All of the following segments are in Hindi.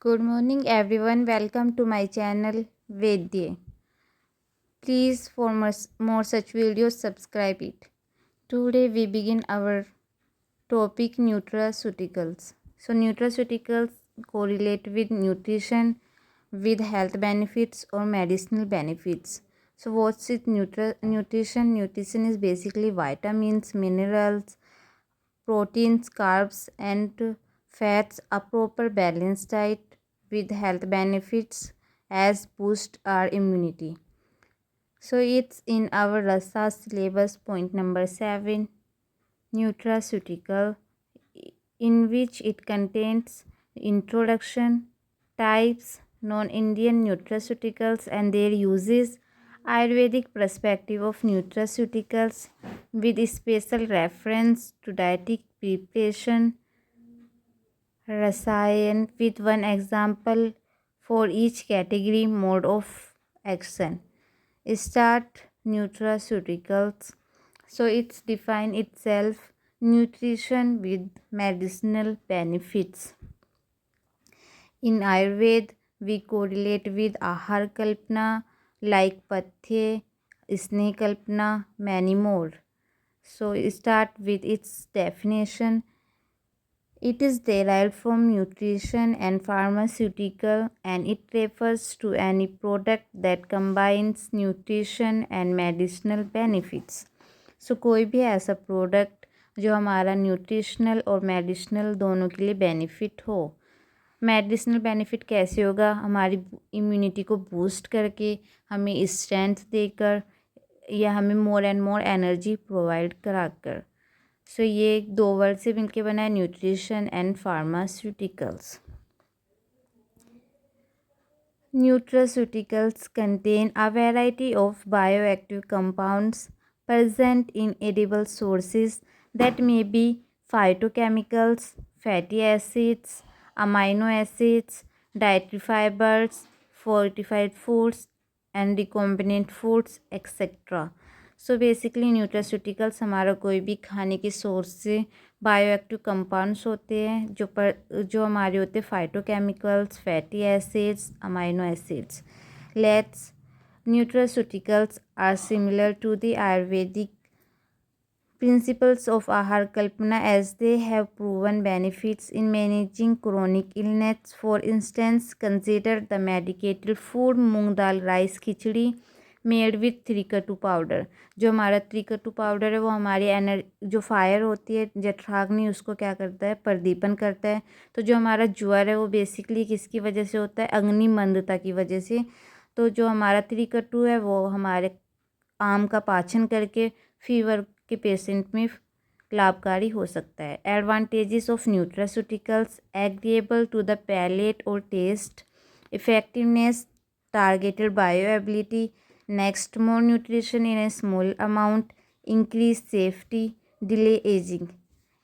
Good morning everyone. Welcome to my channel Vedye. Please for more such videos subscribe it. Today we begin our topic nutraceuticals. So nutraceuticals correlate with nutrition with health benefits or medicinal benefits. So what's it nutrition? Nutrition is basically vitamins, minerals, proteins, carbs, and fats. A proper balanced diet with health benefits as boost our immunity. So it's in our Rasa syllabus point number 7, nutraceutical, in which it contains introduction, types, non-Indian nutraceuticals and their uses, Ayurvedic perspective of nutraceuticals with special reference to dietetic preparation, Rasayan with one example for each category mode of action. Start nutraceuticals. So it's define itself nutrition with medicinal benefits. In Ayurveda, we correlate with Ahar Kalpana like Pathya, Sneh Kalpana, many more. So start with its definition. It is derived from nutrition and pharmaceutical, and it refers to any product that combines nutrition and medicinal benefits. So कोई भी ऐसा प्रोडक्ट जो हमारा न्यूट्रिशनल और मेडिसिनल दोनों के लिए बेनिफिट हो। मेडिसिनल बेनिफिट कैसे होगा? हमारी इम्यूनिटी को बूस्ट करके, हमें स्ट्रेंथ देकर या हमें more and more energy provide कराकर। सो ये दो वर्ड से मिलके बना है, nutrition and pharmaceuticals. Nutraceuticals contain a variety of bioactive compounds present in edible sources that may be phytochemicals, fatty acids, amino acids, dietary fibers, fortified foods, and recombinant foods, etc. So basically nutraceuticals हमारा कोई भी खाने के सोर्स से बायोएक्टिव कंपाउंड्स होते हैं जो हमारे होते हैं phytochemicals, fatty acids, amino acids. Let's nutraceuticals are similar to the Ayurvedic principles of Ahar Kalpana as they have proven benefits in managing chronic illness. For instance, consider the medicated food moong dal rice khichdi made with trikatu powder. जो हमारा त्रिकटु पाउडर है वो हमारी जो फायर होती है जठराग्नि उसको क्या करता है? प्रदीपन करता है। तो जो हमारा ज्वर है वो बेसिकली किसकी वजह से होता है? अग्नि मंदता की वजह से। तो जो हमारा त्रिकटु है वो हमारे आम का पाचन करके फीवर के पेशेंट में लाभकारी हो सकता है। Advantages of nutraceuticals: agreeable to the palate और taste, effectiveness, targeted bioavailability, next more nutrition in a small amount, increase safety, delay ageing.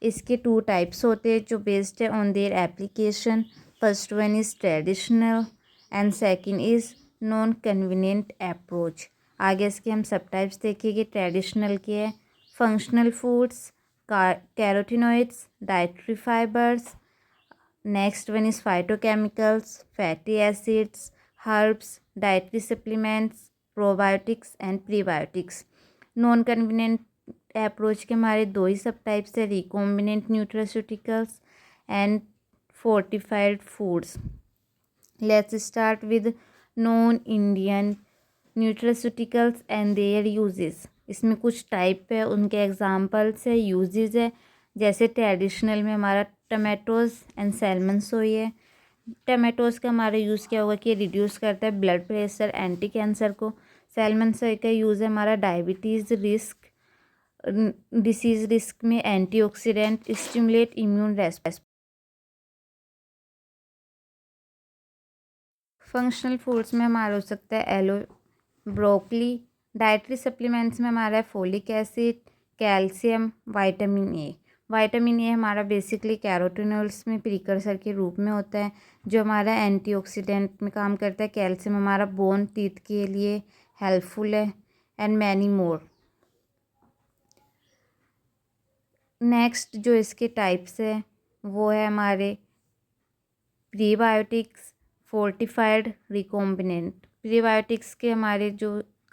इसके 2 टाइप्स होते हैं जो बेस्ड है on their application. First one is traditional and second is non convenient approach. आगे इसके हम सब टाइप्स देखेंगे। ट्रेडिशनल के है functional foods, carotenoids, dietary fibres. Next one is phytochemicals, fatty acids, herbs, dietary supplements, probiotics and prebiotics. Non convenient approach के हमारे 2 ही सब टाइप्स है, recombinant nutraceuticals and fortified foods. Let's start with non Indian nutraceuticals and there uses. इसमें कुछ टाइप है, उनके एग्जांपल्स है, यूजेस है। जैसे ट्रेडिशनल में हमारा टमाटोज़ एंड सैल्मन सोई है। टमाटोज़ का हमारा यूज़ क्या होगा कि रिड्यूस करता है ब्लड प्रेशर, एंटी कैंसर को। सैल्मन सोई का यूज़ है हमारा डायबिटीज़ रिस्क, डिसीज़ रिस्क में antioxidant, stimulate immune response. Functional foods में हमारा हो सकता है एलो, ब्रोकली। डाइटरी सप्लीमेंट्स में हमारा है folic acid, calcium, vitamin A. Vitamin A हमारा बेसिकली कैरोटीनॉइड्स में प्रीकर्सर के रूप में होता है जो हमारा एंटीऑक्सीडेंट में काम करता है। कैल्शियम हमारा बोन टीथ के लिए हेल्पफुल है एंड मैनी मोर। नेक्स्ट जो इसके टाइप्स है वो है हमारे प्रीबायोटिक्स, फोर्टिफाइड रिकॉम्बिनेंट। प्रीबायोटिक्स के हमारे जो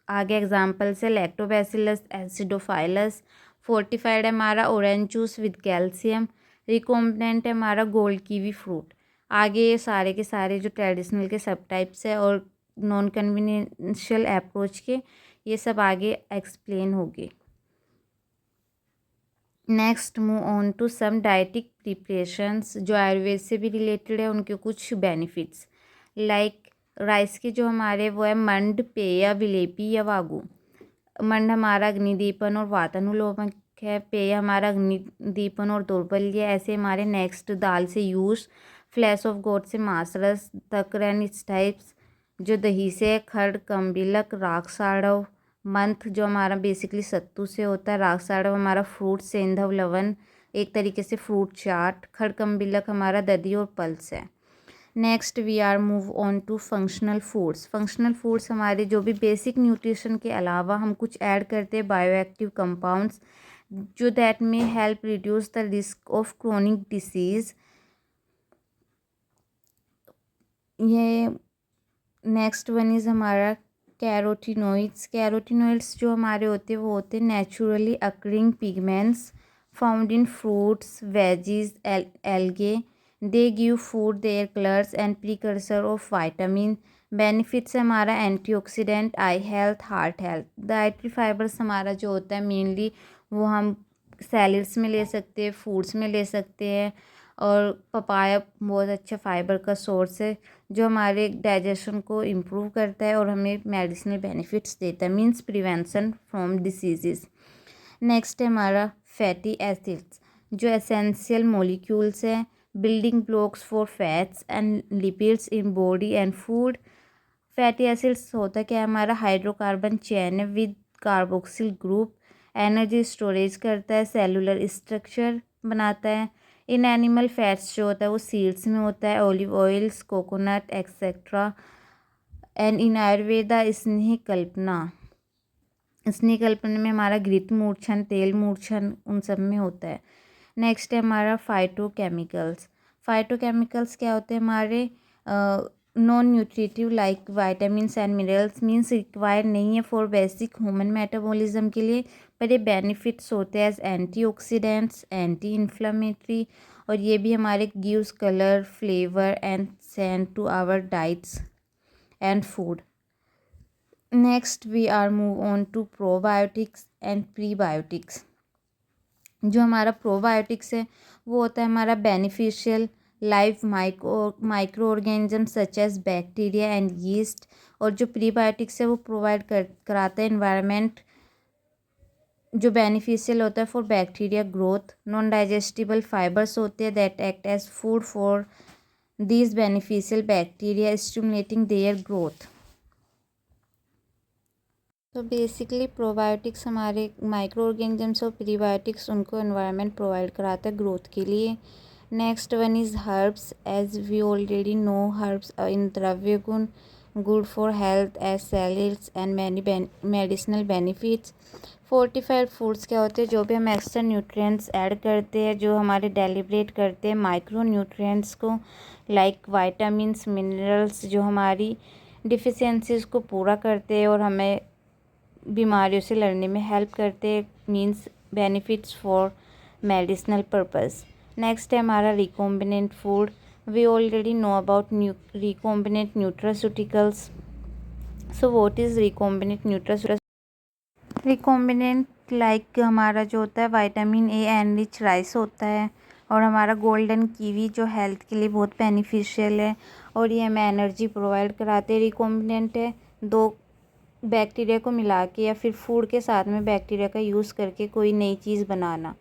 आगे एग्जाम्पल्स है लैक्टोबैसिलस एसिडोफाइलस। फोर्टिफाइड है हमारा orange juice with calcium. Recombinant है हमारा गोल्ड कीवी फ्रूट। आगे ये सारे के सारे जो ट्रेडिशनल के सब टाइप्स है और नॉन कन्वीनियंशियल अप्रोच के, ये सब आगे एक्सप्लेन होंगे। Next move on to some dietic preparations जो आयुर्वेद से भी रिलेटेड है, उनके कुछ बेनिफिट्स। लाइक राइस के जो हमारे वो है मंड, पेय, विलेपी या वागू। मंड हमारा अग्निदीपन और वातानुलोमक है। पेय हमारा अग्निदीपन और दौर्बल्य। ऐसे हमारे नेक्स्ट दाल से यूज, फ्लैश ऑफ गॉड से मांस रस, तकर एंड इट्स टाइप्स जो दही से, खड़, कम्बिलक, राग साड़व। मंथ जो हमारा बेसिकली सत्तू से होता है। राग साड़व हमारा फ्रूट, सेंधव, लवन, एक तरीके से फ्रूट चाट। खड़ कम्बिलक हमारा दधी और पल्स है। Next we are move on to functional foods. Functional foods हमारे जो भी बेसिक न्यूट्रिशन के अलावा हम कुछ ऐड करते हैं बायोएक्टिव कंपाउंड्स जो दैट में help reduce the risk of chronic disease. ये नेक्स्ट वन इज़ हमारा कैरोटीनोइड्स। कैरोटीनोइड्स जो हमारे होते हैं वो होते हैं naturally occurring pigments found in fruits, veggies, algae. They give food their colours and precursor of vitamin. Benefits हमारा antioxidant, eye health, heart health. Dietary fibres हमारा जो होता है मेनली वो हम सैलड्स में ले सकते हैं, फूड्स में ले सकते हैं। और पपाया बहुत अच्छा फाइबर का सोर्स है जो हमारे डाइजेशन को इम्प्रूव करता है और हमें मेडिसिनल बेनिफिट्स देता है, means prevention from diseases. Next है हमारा फैटी एसिड्स जो एसेंशियल मॉलिक्यूल्स हैं, building blocks for fats and lipids in body and food. Fatty acids होता क्या है हमारा हाइड्रोकार्बन चेन है with carboxyl group. Energy storage करता है, सेलुलर स्ट्रक्चर बनाता है। इन एनिमल फैट्स जो होता है वो सीड्स में होता है, olive oils, coconut etcetera. And in Ayurveda स्नेह कल्पना, स्नेह कल्पना में हमारा घृत मूर्छन, तेल मूर्छन उन सब में होता है। नेक्स्ट है हमारा फाइटोकेमिकल्स। फाइटोकेमिकल्स क्या होते हैं हमारे non nutritive like vitamins and minerals, means required नहीं है फॉर बेसिक ह्यूमन मेटाबॉलिज्म के लिए, पर ये बेनिफिट्स होते हैं एज एंटीऑक्सीडेंट्स, एंटी इन्फ्लेमेटरी। और ये भी हमारे gives colour, flavour and scent to our diets and food. Next we are move on to probiotics and prebiotics. जो हमारा प्रोबायोटिक्स है वो होता है हमारा beneficial live micro organism such as bacteria and yeast. और जो प्रीबायोटिक्स है वो प्रोवाइड कराता है एनवायरनमेंट जो बेनिफिशियल होता है for bacteria growth. Non digestible fibres होते हैं that act as food for these beneficial bacteria stimulating their growth. तो बेसिकली प्रोबायोटिक्स हमारे माइक्रो ऑर्गेनिजम्स और प्रीबायोटिक्स उनको एनवायरनमेंट प्रोवाइड कराता है ग्रोथ के लिए। Next one is herbs. As we already know herbs in द्रव्य गुण, good for health as salads and many medicinal benefits. Fortified foods क्या होते हैं जो भी हम एक्स्ट्रा न्यूट्रिएंट्स ऐड करते हैं जो हमारे डेलिब्रेट करते हैं माइक्रो न्यूट्रिएंट्स को, लाइक वाइटामिन्स, मिनरल्स जो हमारी डिफिशियंसीज को पूरा करते हैं और हमें बीमारियों से लड़ने में हेल्प करते हैं, means benefits for medicinal purpose. Next है हमारा recombinant food. We already know about recombinant nutraceuticals. So what is recombinant nutraceuticals? Recombinant like हमारा जो होता है विटामिन ए एनरिच राइस होता है और हमारा गोल्डन कीवी जो हेल्थ के लिए बहुत बेनिफिशियल है और ये हमें एनर्जी प्रोवाइड कराते हैं। रिकॉम्बिनेंट है दो बैक्टीरिया को मिला के या फिर फूड के साथ में बैक्टीरिया का यूज़ करके कोई नई चीज़ बनाना।